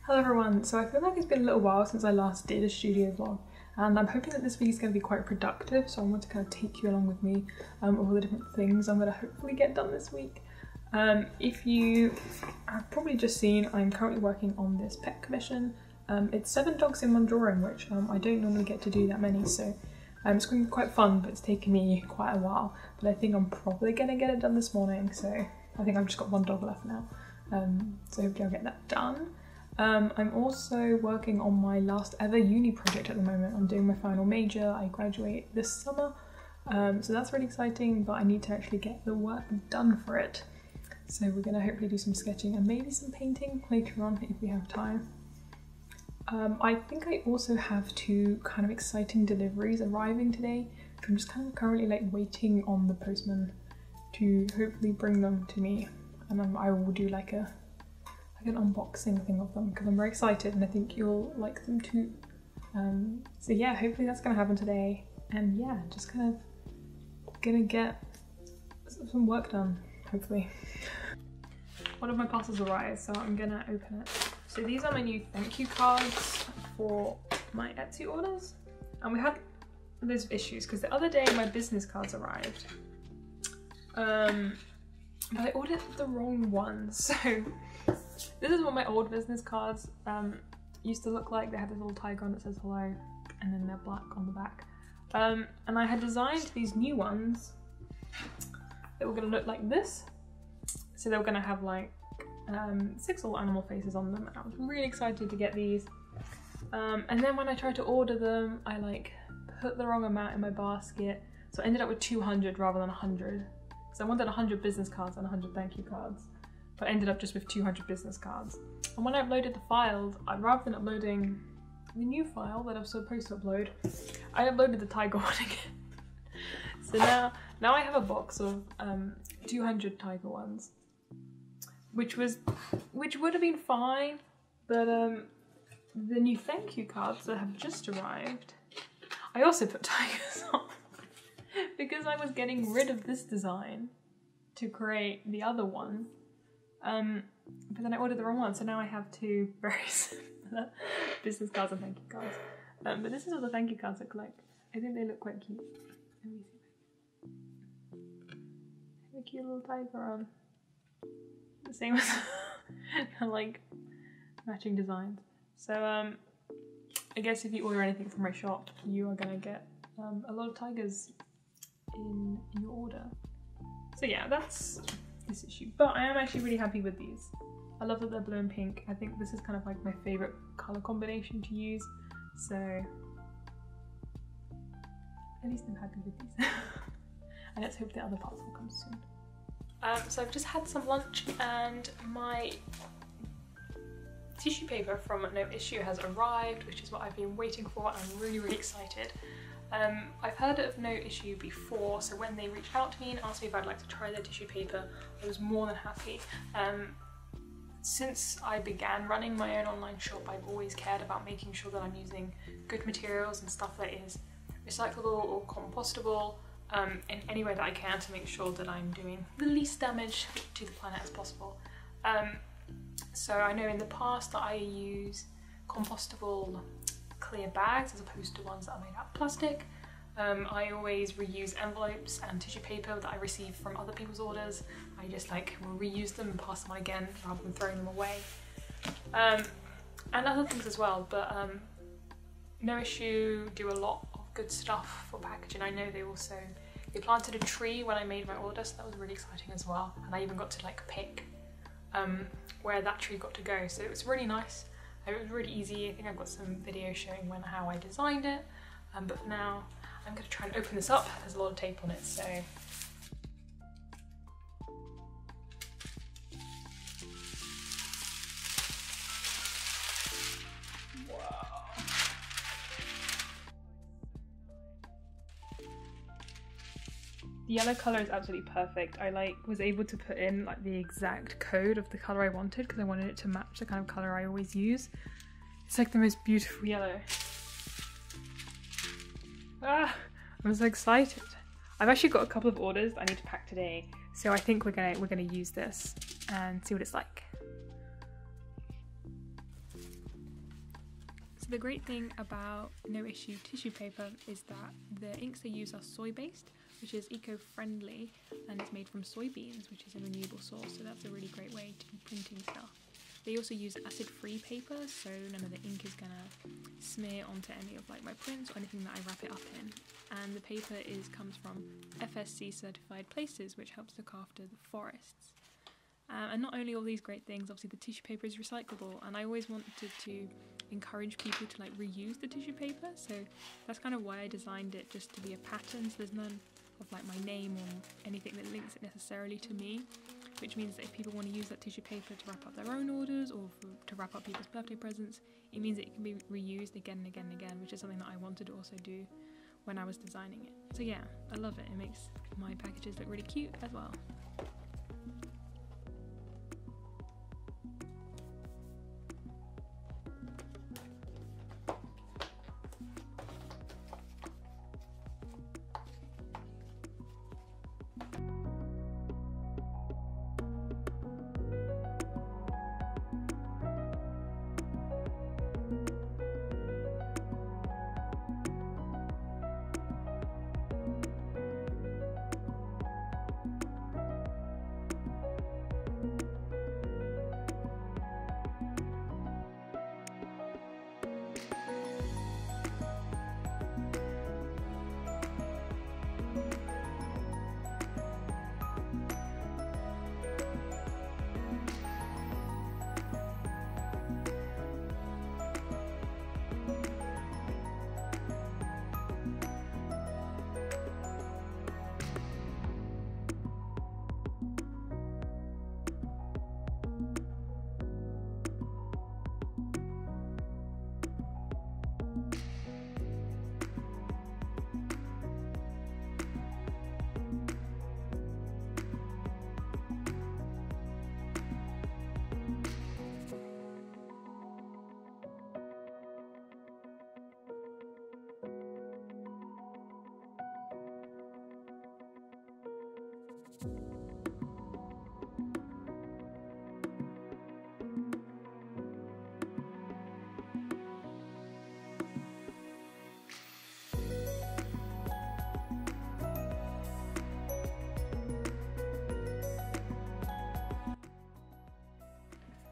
Hello everyone, so I feel like it's been a little while since I last did a studio vlog, and I'm hoping that this week is going to be quite productive, so I want to kind of take you along with me of all the different things I'm going to hopefully get done this week. If you have probably just seen, I'm currently working on this pet commission. It's 7 dogs in one drawing, which I don't normally get to do that many, so it's going to be quite fun, but it's taken me quite a while. But I think I'm probably going to get it done this morning, so I think I've just got 1 dog left now, so hopefully I'll get that done. I'm also working on my last ever uni project at the moment. I'm doing my final major. I graduate this summer, so that's really exciting, but I need to actually get the work done for it. So we're going to hopefully do some sketching and maybe some painting later on if we have time. I think I also have 2 kind of exciting deliveries arriving today. I'm just kind of currently like waiting on the postman to hopefully bring them to me, and then I will do like an unboxing thing of them because I'm very excited and I think you'll like them too. So yeah, hopefully that's gonna happen today, and yeah, just kind of gonna get some work done, hopefully. One of my parcels arrived, so I'm gonna open it. So these are my new thank you cards for my Etsy orders, and we had loads of issues because the other day my business cards arrived, but I ordered the wrong ones. So this is what my old business cards used to look like. They have this little tiger on that says hello, and then they're black on the back. And I had designed these new ones that were going to look like this. So they were going to have like 6 little animal faces on them, and I was really excited to get these. And then when I tried to order them, I like put the wrong amount in my basket, so I ended up with 200 rather than 100. So I wanted 100 business cards and 100 thank you cards, but I ended up just with 200 business cards. And when I uploaded the files, rather than uploading the new file that I was supposed to upload, I uploaded the tiger one again. So now I have a box of 200 tiger ones, which would have been fine, but the new thank you cards that have just arrived, I also put tigers on because I was getting rid of this design to create the other one. But then I ordered the wrong one, so now I have 2 very similar business cards and thank you cards. But this is what the thank you cards look like. I think they look quite cute. Let me see. A cute little tiger on. The same as like matching designs. So I guess if you order anything from my shop, you are gonna get a lot of tigers in your order. So yeah, that's this issue, but I am actually really happy with these. I love that they're blue and pink. I think this is kind of like my favorite color combination to use, so at least I'm happy with these. And let's hope the other parts will come soon. So I've just had some lunch, and my tissue paper from Noissue has arrived, which is what I've been waiting for. I'm really excited. I've heard of Noissue before, so when they reached out to me and asked me if I'd like to try their tissue paper, I was more than happy. Since I began running my own online shop, I've always cared about making sure that I'm using good materials and stuff that is recyclable or compostable in any way that I can to make sure that I'm doing the least damage to the planet as possible. So I know in the past that I use compostable clear bags as opposed to ones that are made out of plastic. I always reuse envelopes and tissue paper that I receive from other people's orders. I just like will reuse them and pass them on again rather than throwing them away. And other things as well, but Noissue do a lot of good stuff for packaging. I know they planted a tree when I made my order, so that was really exciting as well. And I even got to like pick where that tree got to go, so it was really nice. It was really easy. I think I've got some videos showing how I designed it, but for now I'm going to try and open this up. There's a lot of tape on it, so the yellow colour is absolutely perfect. I was able to put in like the exact code of the colour I wanted because I wanted it to match the kind of colour I always use. It's like the most beautiful yellow. Ah, I'm so excited. I've actually got a couple of orders that I need to pack today, so I think we're gonna use this and see what it's like. So the great thing about Noissue tissue paper is that the inks they use are soy-based, which is eco-friendly, and it's made from soybeans, which is a renewable source, so that's a really great way to be printing stuff. They also use acid-free paper, so none of the ink is gonna smear onto any of like my prints or anything that I wrap it up in. And the paper comes from FSC certified places, which helps look after the forests. And not only all these great things, obviously the tissue paper is recyclable, and I always wanted to encourage people to like reuse the tissue paper, so that's kind of why I designed it, just to be a pattern, so there's none of like my name or anything that links it necessarily to me, which means that if people want to use that tissue paper to wrap up their own orders or to wrap up people's birthday presents, it means that it can be reused again and again and again, which is something that I wanted to also do when I was designing it. So yeah, I love it. It makes my packages look really cute as well.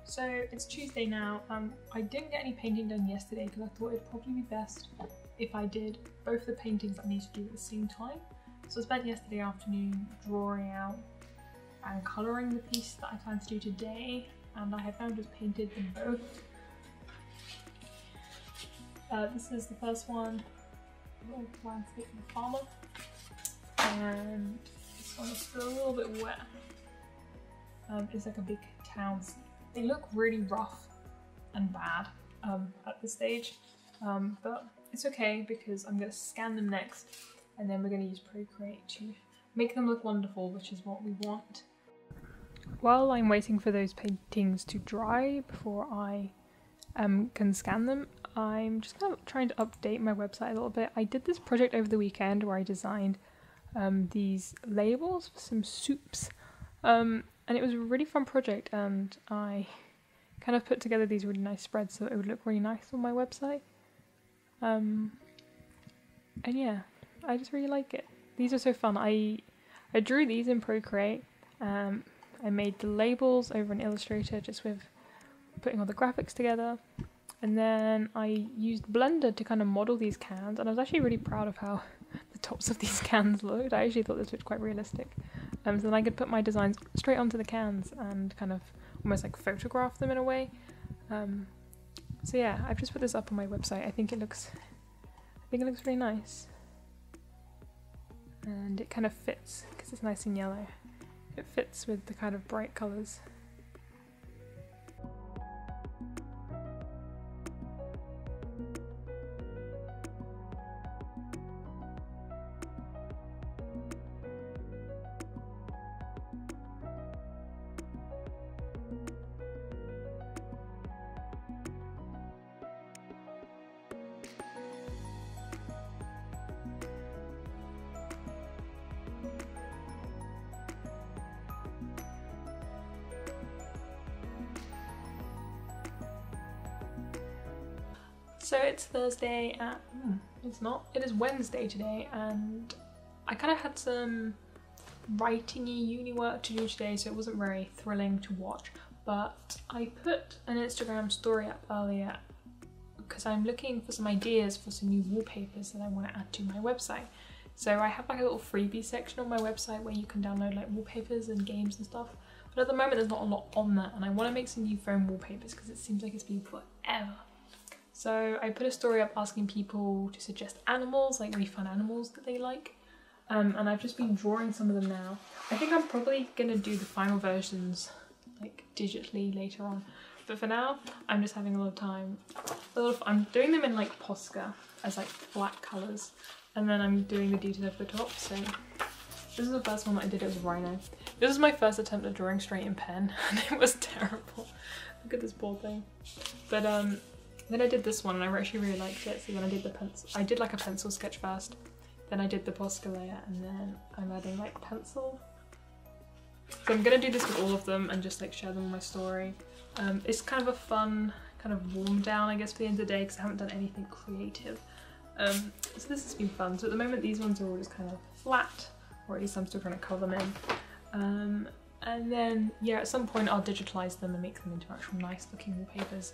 So it's Tuesday now. I didn't get any painting done yesterday because I thought it'd probably be best if I did both the paintings I need to do at the same time. So I spent yesterday afternoon drawing out and colouring the piece that I plan to do today, and I have now just painted them both. This is the first one, a little landscape of the farmer, and this one is still a little bit wet. It's like a big town scene. They look really rough and bad at this stage, but it's okay because I'm going to scan them next, and then we're going to use Procreate to make them look wonderful, which is what we want. While I'm waiting for those paintings to dry before I can scan them, I'm just kind of trying to update my website a little bit. I did this project over the weekend where I designed these labels for some soups. And it was a really fun project, and I kind of put together these really nice spreads so it would look really nice on my website. And yeah, I just really like it. These are so fun. I drew these in Procreate. I made the labels over in Illustrator just with putting all the graphics together. And then I used Blender to kind of model these cans, and I was actually really proud of how the tops of these cans looked. I actually thought this looked quite realistic. So then I could put my designs straight onto the cans and kind of almost like photograph them in a way. So yeah, I've just put this up on my website. I think it looks really nice. And it kind of fits because it's nice and yellow. It fits with the kind of bright colours. So it's Thursday it's not, it is Wednesday today, and I kind of had some writing-y uni work to do today, so it wasn't very thrilling to watch, but I put an Instagram story up earlier because I'm looking for some ideas for some new wallpapers that I want to add to my website. So I have like a little freebie section on my website where you can download like wallpapers and games and stuff, but at the moment there's not a lot on that, and I want to make some new phone wallpapers because it seems like it's been forever. So I put a story up asking people to suggest animals, like really fun animals that they like. And I've just been drawing some of them now. I think I'm probably gonna do the final versions like digitally later on. But for now, I'm just having a lot of time. I'm doing them in like Posca as like black colours. And then I'm doing the detail over the top. So this is the first one that I did, it was Rhino. This was my first attempt at drawing straight in pen and it was terrible. Look at this poor thing. But then I did this one and I actually really liked it. So then I did the pencil. I did like a pencil sketch first. Then I did the Posca layer, and then I'm adding like pencil. So I'm gonna do this with all of them and just like share them in my story. It's kind of a fun kind of warm down, I guess, for the end of the day because I haven't done anything creative. So this has been fun. So at the moment these ones are all just kind of flat, or at least I'm still trying to colour them in. And then yeah, at some point I'll digitalize them and make them into actual nice looking wallpapers.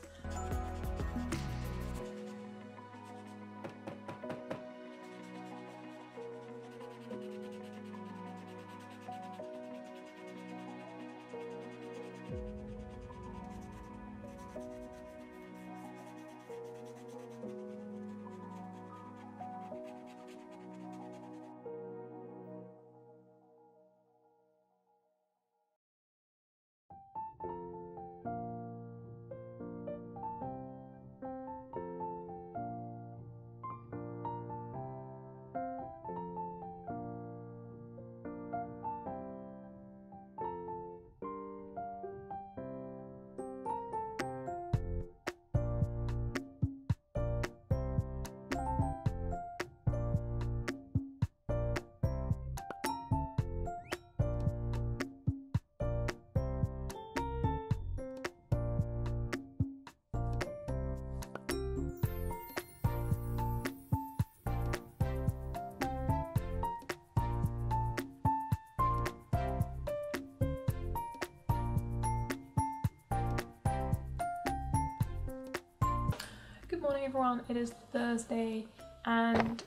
Good morning everyone, it is Thursday, and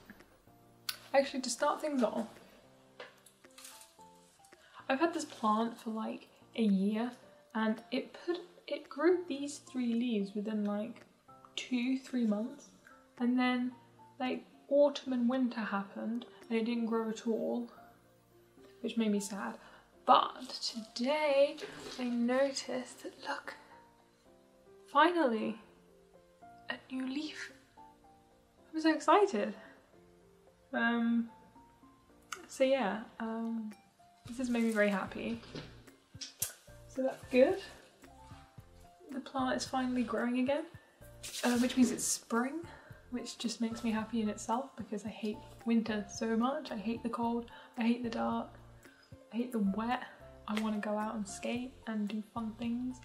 actually to start things off, I've had this plant for like a year and it grew these 3 leaves within like 2-3 months, and then like autumn and winter happened and it didn't grow at all, which made me sad. But today I noticed that, look, finally a new leaf. I'm so excited. So yeah, this has made me very happy. So that's good. The plant is finally growing again, which means it's spring, which just makes me happy in itself because I hate winter so much. I hate the cold, I hate the dark, I hate the wet. I want to go out and skate and do fun things.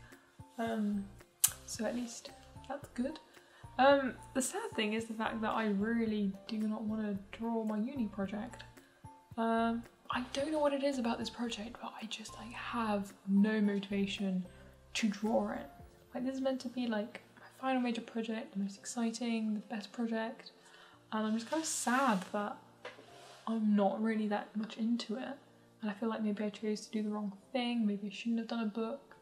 So at least that's good. The sad thing is the fact that I really do not want to draw my uni project. I don't know what it is about this project, but I just like have no motivation to draw it. Like, this is meant to be like my final major project, the most exciting, the best project, and I'm just kind of sad that I'm not really that much into it. And I feel like maybe I chose to do the wrong thing, maybe I shouldn't have done a book,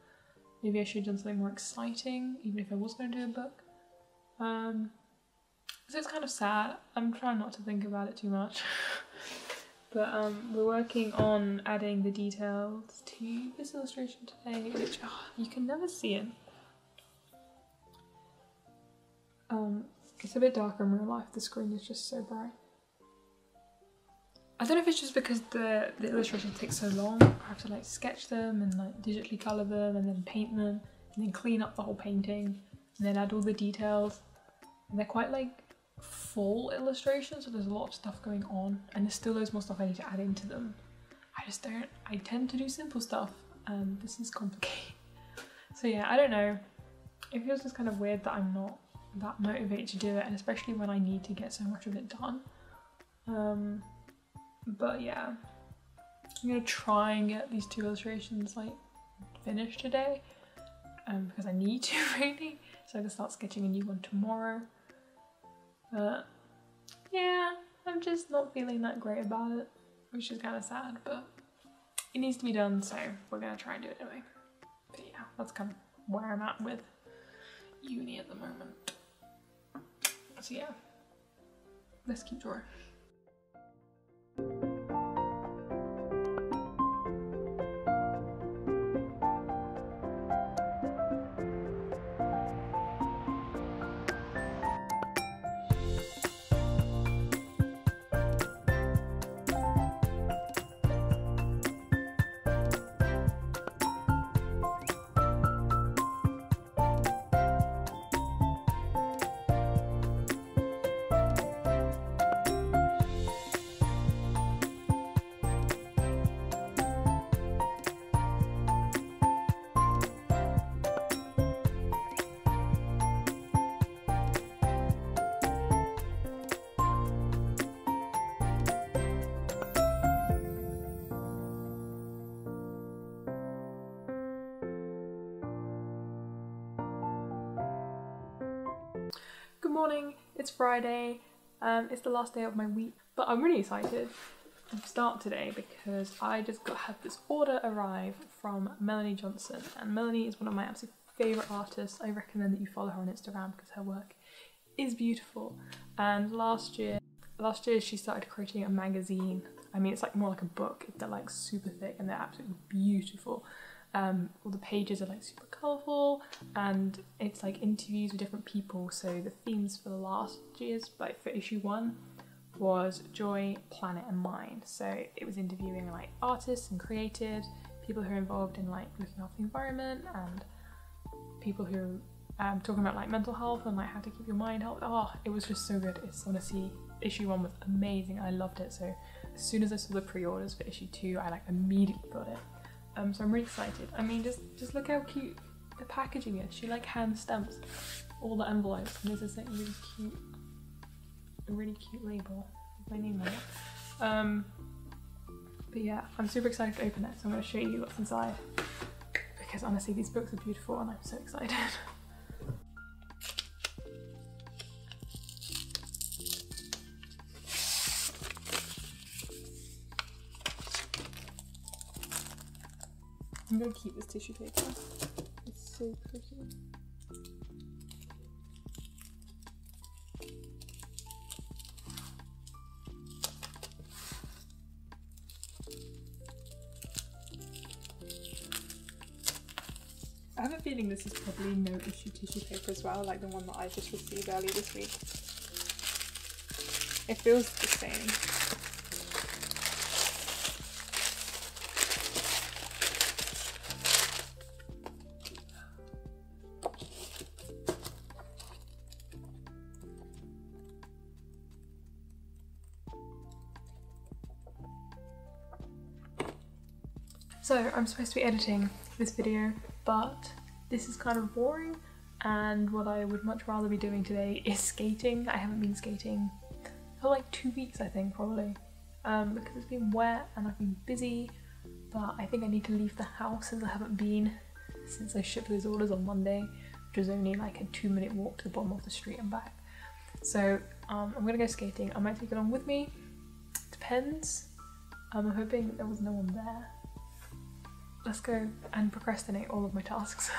maybe I should have done something more exciting, even if I was going to do a book. So it's kind of sad. I'm trying not to think about it too much. But we're working on adding the details to this illustration today, which you can never see it. It's a bit darker in real life, the screen is just so bright. I don't know if it's just because the illustration takes so long. I have to like sketch them and like digitally colour them and then paint them and then clean up the whole painting and then add all the details. And they're quite like full illustrations, so there's a lot of stuff going on and there's still loads more stuff I need to add into them. I tend to do simple stuff and this is complicated. So yeah, I don't know. It feels just kind of weird that I'm not that motivated to do it, and especially when I need to get so much of it done. But yeah, I'm gonna try and get these 2 illustrations like finished today, because I need to really, so I can start sketching a new one tomorrow. But yeah, I'm just not feeling that great about it, which is kind of sad, but it needs to be done, so we're gonna try and do it anyway. But yeah, that's kind of where I'm at with uni at the moment. So yeah, let's keep drawing. Good morning, it's Friday, it's the last day of my week, but I'm really excited to start today because I just had this order arrive from Melanie Johnson, and Melanie is one of my absolute favourite artists. I recommend that you follow her on Instagram because her work is beautiful. And last year she started creating a magazine. I mean, it's like more like a book. They're like super thick and they're absolutely beautiful. All the pages are like super colourful, and it's like interviews with different people. So the themes for the last year's, like for issue 1, was joy, planet and mind. So it was interviewing like artists and creatives, people who are involved in like looking after the environment, and people who talking about like mental health and like how to keep your mind healthy. Oh, it was just so good. It's honestly, issue 1 was amazing. I loved it. So as soon as I saw the pre-orders for issue 2, I like immediately got it. So I'm really excited. I mean, just look how cute the packaging is. She like hand stamps all the envelopes, and there's this like really cute label with my name on it. But yeah, I'm super excited to open it, so I'm going to show you what's inside, because honestly these books are beautiful and I'm so excited. I'm going to keep this tissue paper. It's so pretty. I have a feeling this is probably no issue tissue paper as well, like the one that I just received earlier this week. It feels the same. So I'm supposed to be editing this video, but this is kind of boring, and what I would much rather be doing today is skating. I haven't been skating for like 2 weeks, I think, probably, because it's been wet and I've been busy, but I think I need to leave the house as I haven't been since I shipped those orders on Monday, which was only like a 2-minute walk to the bottom of the street and back. So I'm gonna go skating. I might take it on with me, depends. I'm hoping there was no one there. Let's go and procrastinate all of my tasks.